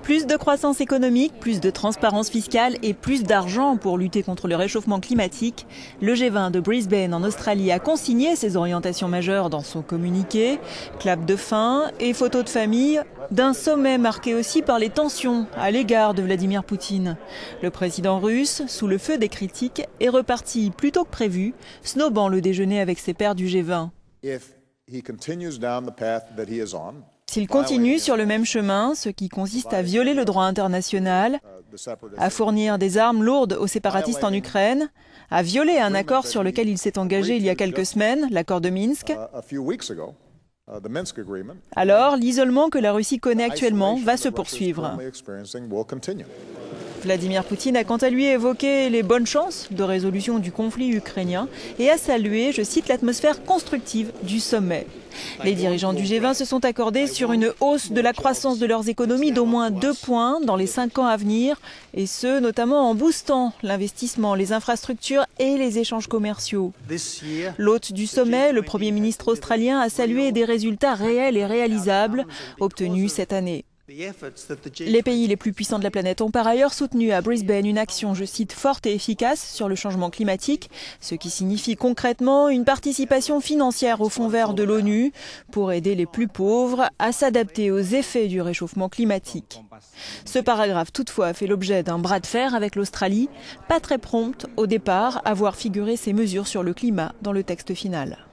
Plus de croissance économique, plus de transparence fiscale et plus d'argent pour lutter contre le réchauffement climatique. Le G20 de Brisbane en Australie a consigné ses orientations majeures dans son communiqué. Clap de fin et photos de famille d'un sommet marqué aussi par les tensions à l'égard de Vladimir Poutine. Le président russe, sous le feu des critiques, est reparti plus tôt que prévu, snobant le déjeuner avec ses pairs du G20. S'il continue sur le même chemin, ce qui consiste à violer le droit international, à fournir des armes lourdes aux séparatistes en Ukraine, à violer un accord sur lequel il s'est engagé il y a quelques semaines, l'accord de Minsk, alors l'isolement que la Russie connaît actuellement va se poursuivre. Vladimir Poutine a quant à lui évoqué les bonnes chances de résolution du conflit ukrainien et a salué, je cite, l'atmosphère constructive du sommet. Les dirigeants du G20 se sont accordés sur une hausse de la croissance de leurs économies d'au moins 2 points dans les 5 ans à venir, et ce notamment en boostant l'investissement, les infrastructures et les échanges commerciaux. L'hôte du sommet, le Premier ministre australien, a salué des résultats réels et réalisables obtenus cette année. Les pays les plus puissants de la planète ont par ailleurs soutenu à Brisbane une action, je cite, forte et efficace sur le changement climatique, ce qui signifie concrètement une participation financière au fonds vert de l'ONU pour aider les plus pauvres à s'adapter aux effets du réchauffement climatique. Ce paragraphe toutefois fait l'objet d'un bras de fer avec l'Australie, pas très prompte au départ à voir figurer ces mesures sur le climat dans le texte final.